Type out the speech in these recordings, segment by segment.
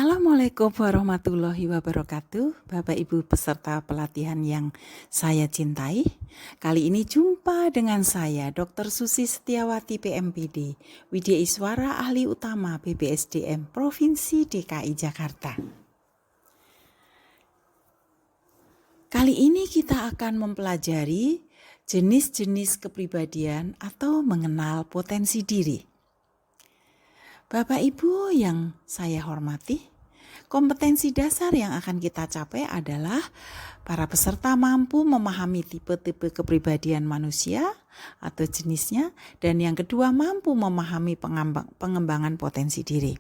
Assalamualaikum warahmatullahi wabarakatuh, Bapak Ibu peserta pelatihan yang saya cintai. Kali ini jumpa dengan saya, Dr. Susi Setiawati PMPD, Widya Iswara Ahli Utama BPSDM Provinsi DKI Jakarta. Kali ini kita akan mempelajari jenis-jenis kepribadian atau mengenal potensi diri. Bapak Ibu yang saya hormati, kompetensi dasar yang akan kita capai adalah para peserta mampu memahami tipe-tipe kepribadian manusia atau jenisnya, dan yang kedua mampu memahami pengembangan potensi diri.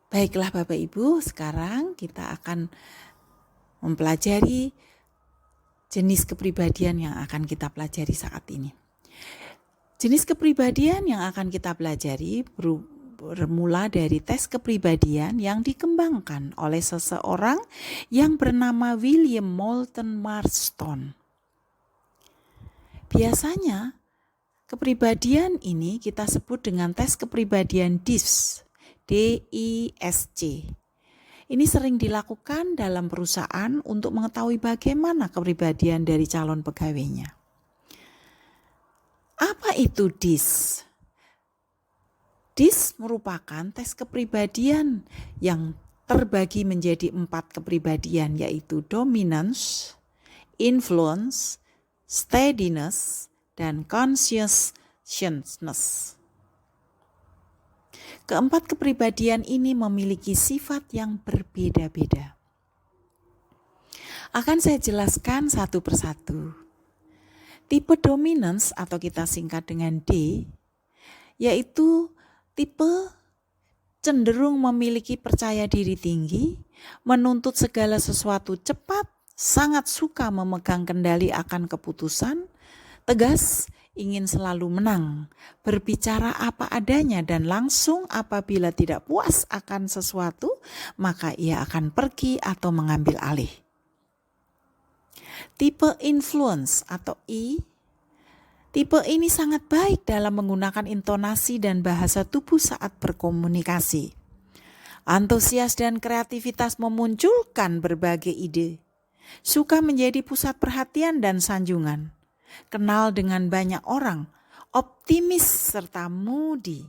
Baiklah Bapak Ibu, sekarang kita akan mempelajari jenis kepribadian yang akan kita pelajari saat ini. Jenis kepribadian yang akan kita pelajari bermula dari tes kepribadian yang dikembangkan oleh seseorang yang bernama William Moulton Marston. Biasanya kepribadian ini kita sebut dengan tes kepribadian DISC, D-I-S-C. Ini sering dilakukan dalam perusahaan untuk mengetahui bagaimana kepribadian dari calon pegawainya. Apa itu DISC? DISC merupakan tes kepribadian yang terbagi menjadi 4 kepribadian, yaitu dominance, influence, steadiness, dan conscientiousness. Keempat kepribadian ini memiliki sifat yang berbeda-beda. Akan saya jelaskan satu persatu. Tipe dominance atau kita singkat dengan D, yaitu tipe cenderung memiliki percaya diri tinggi, menuntut segala sesuatu cepat, sangat suka memegang kendali akan keputusan, tegas, ingin selalu menang, berbicara apa adanya dan langsung apabila tidak puas akan sesuatu, maka ia akan pergi atau mengambil alih. Tipe influence atau I, tipe ini sangat baik dalam menggunakan intonasi dan bahasa tubuh saat berkomunikasi. Antusias dan kreativitas memunculkan berbagai ide. Suka menjadi pusat perhatian dan sanjungan. Kenal dengan banyak orang, optimis serta moody.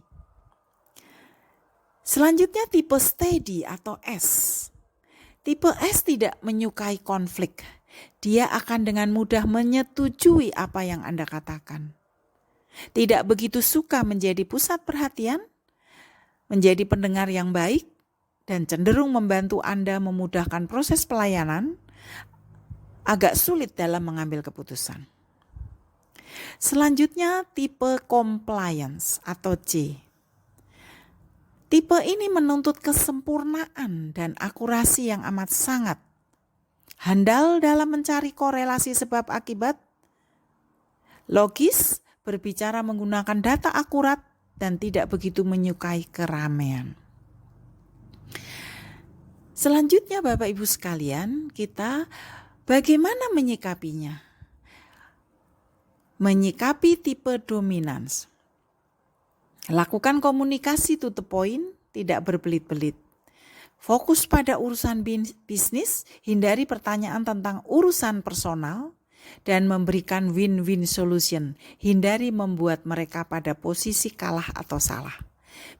Selanjutnya tipe steady atau S. Tipe S tidak menyukai konflik. Dia akan dengan mudah menyetujui apa yang Anda katakan. Tidak begitu suka menjadi pusat perhatian, menjadi pendengar yang baik, dan cenderung membantu Anda memudahkan proses pelayanan, agak sulit dalam mengambil keputusan. Selanjutnya tipe compliance atau C. Tipe ini menuntut kesempurnaan dan akurasi yang amat sangat. Handal dalam mencari korelasi sebab akibat, logis, berbicara menggunakan data akurat, dan tidak begitu menyukai keramaian. Selanjutnya Bapak Ibu sekalian, kita bagaimana menyikapinya? Menyikapi tipe dominance. Lakukan komunikasi to the point, tidak berbelit-belit. Fokus pada urusan bisnis, hindari pertanyaan tentang urusan personal, dan memberikan win-win solution. Hindari membuat mereka pada posisi kalah atau salah.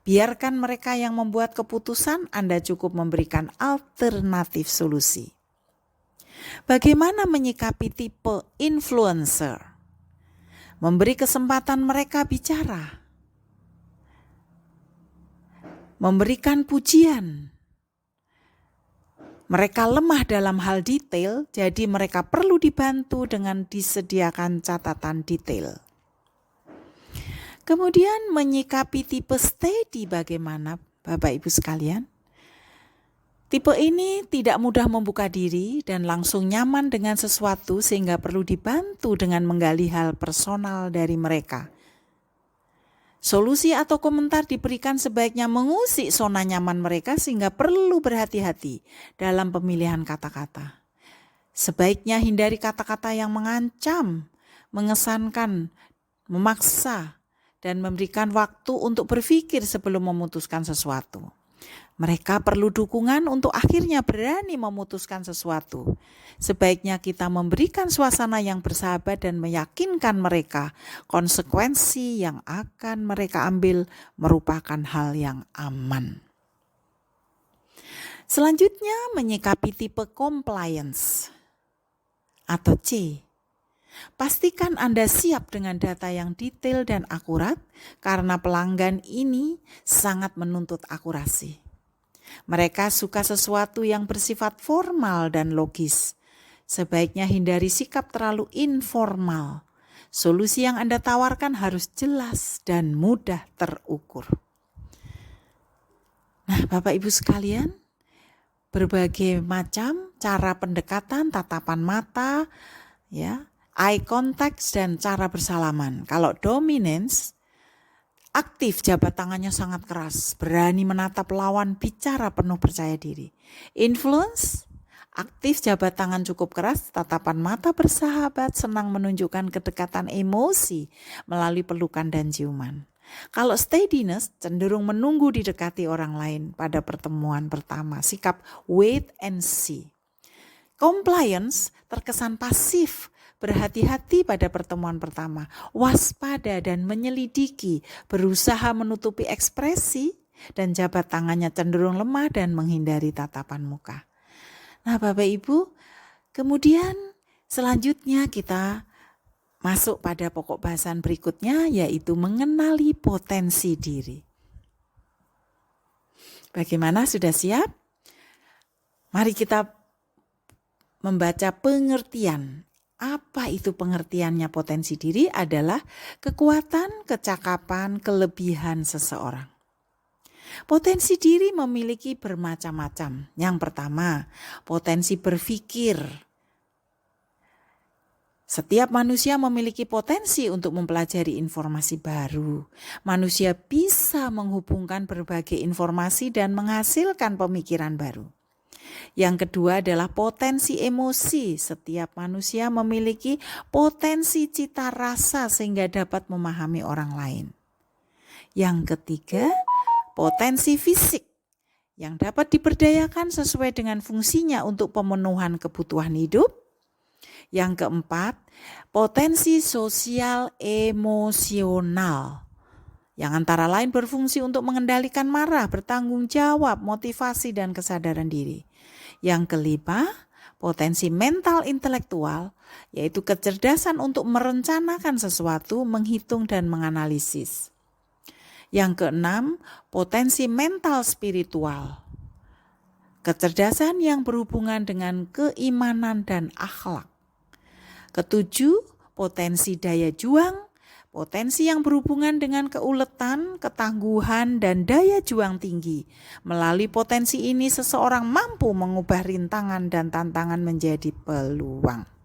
Biarkan mereka yang membuat keputusan, Anda cukup memberikan alternatif solusi. Bagaimana menyikapi tipe influencer? Memberi kesempatan mereka bicara. Memberikan pujian. Mereka lemah dalam hal detail, jadi mereka perlu dibantu dengan disediakan catatan detail. Kemudian menyikapi tipe steady bagaimana Bapak Ibu sekalian? Tipe ini tidak mudah membuka diri dan langsung nyaman dengan sesuatu sehingga perlu dibantu dengan menggali hal personal dari mereka. Solusi atau komentar diberikan sebaiknya mengusik zona nyaman mereka sehingga perlu berhati-hati dalam pemilihan kata-kata. Sebaiknya hindari kata-kata yang mengancam, mengesankan, memaksa, dan memberikan waktu untuk berpikir sebelum memutuskan sesuatu. Mereka perlu dukungan untuk akhirnya berani memutuskan sesuatu. Sebaiknya kita memberikan suasana yang bersahabat dan meyakinkan mereka konsekuensi yang akan mereka ambil merupakan hal yang aman. Selanjutnya, menyikapi tipe compliance atau C. Pastikan Anda siap dengan data yang detail dan akurat karena pelanggan ini sangat menuntut akurasi. Mereka suka sesuatu yang bersifat formal dan logis. Sebaiknya hindari sikap terlalu informal. Solusi yang Anda tawarkan harus jelas dan mudah terukur. Nah, Bapak Ibu sekalian, berbagai macam cara pendekatan, tatapan mata, eye contact dan cara bersalaman. Kalau dominance, aktif, jabat tangannya sangat keras, berani menatap lawan, bicara penuh percaya diri. Influence, aktif, jabat tangan cukup keras, tatapan mata bersahabat, senang menunjukkan kedekatan emosi melalui pelukan dan ciuman. Kalau steadiness, cenderung menunggu didekati orang lain pada pertemuan pertama, sikap wait and see. Compliance terkesan pasif, berhati-hati pada pertemuan pertama, waspada dan menyelidiki, berusaha menutupi ekspresi, dan jabat tangannya cenderung lemah dan menghindari tatapan muka. Nah, Bapak Ibu, kemudian selanjutnya kita masuk pada pokok bahasan berikutnya, yaitu mengenali potensi diri. Bagaimana, sudah siap? Mari kita membaca pengertian. Apa itu pengertiannya potensi diri? Adalah kekuatan, kecakapan, kelebihan seseorang. Potensi diri memiliki bermacam-macam. Yang pertama, potensi berpikir. Setiap manusia memiliki potensi untuk mempelajari informasi baru. Manusia bisa menghubungkan berbagai informasi dan menghasilkan pemikiran baru. Yang kedua adalah potensi emosi. Setiap manusia memiliki potensi cita rasa sehingga dapat memahami orang lain. Yang ketiga, potensi fisik yang dapat diberdayakan sesuai dengan fungsinya untuk pemenuhan kebutuhan hidup. Yang keempat, potensi sosial emosional yang antara lain berfungsi untuk mengendalikan marah, bertanggung jawab, motivasi, dan kesadaran diri. Yang kelima, potensi mental intelektual, yaitu kecerdasan untuk merencanakan sesuatu, menghitung, dan menganalisis. Yang keenam, potensi mental spiritual, kecerdasan yang berhubungan dengan keimanan dan akhlak. Ketujuh, potensi daya juang, potensi yang berhubungan dengan keuletan, ketangguhan, dan daya juang tinggi. Melalui potensi ini seseorang mampu mengubah rintangan dan tantangan menjadi peluang.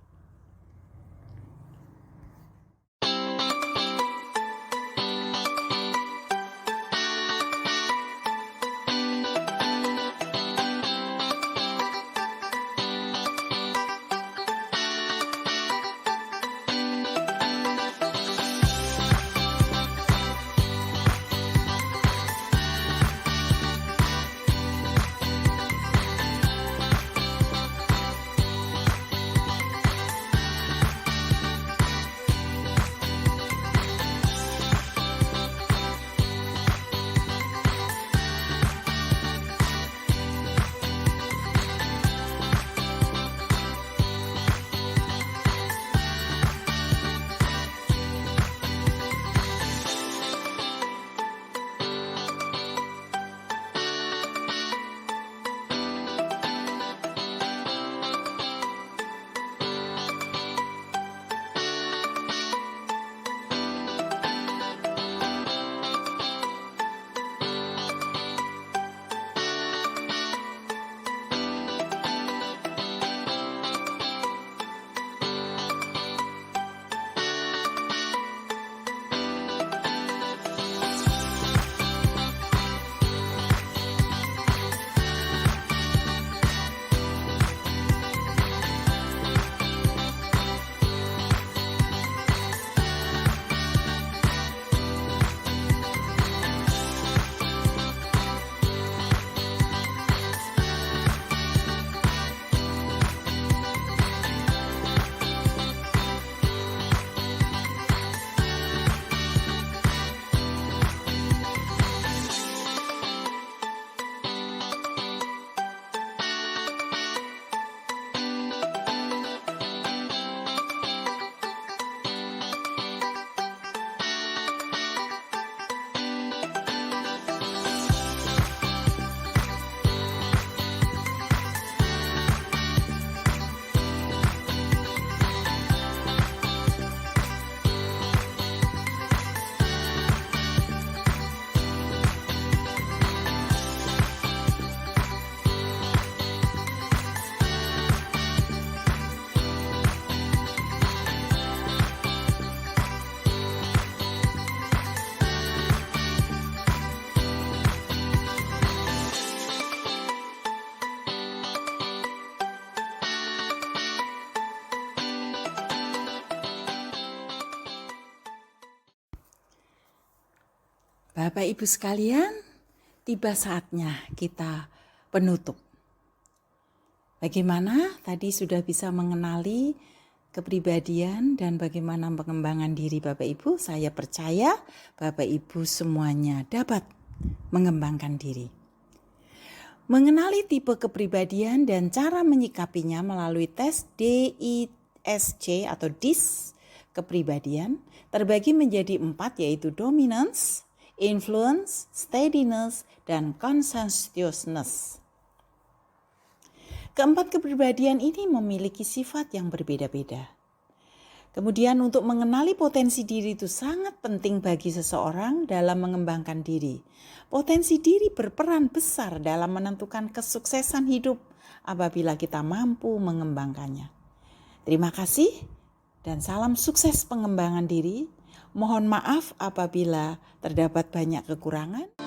Bapak Ibu sekalian, tiba saatnya kita penutup. Bagaimana tadi sudah bisa mengenali kepribadian dan bagaimana pengembangan diri Bapak Ibu? Saya percaya Bapak Ibu semuanya dapat mengembangkan diri. Mengenali tipe kepribadian dan cara menyikapinya melalui tes DISC atau DISC kepribadian terbagi menjadi 4, yaitu dominance, influence, steadiness, dan conscientiousness. Keempat kepribadian ini memiliki sifat yang berbeda-beda. Kemudian untuk mengenali potensi diri itu sangat penting bagi seseorang dalam mengembangkan diri. Potensi diri berperan besar dalam menentukan kesuksesan hidup apabila kita mampu mengembangkannya. Terima kasih dan salam sukses pengembangan diri. Mohon maaf apabila terdapat banyak kekurangan.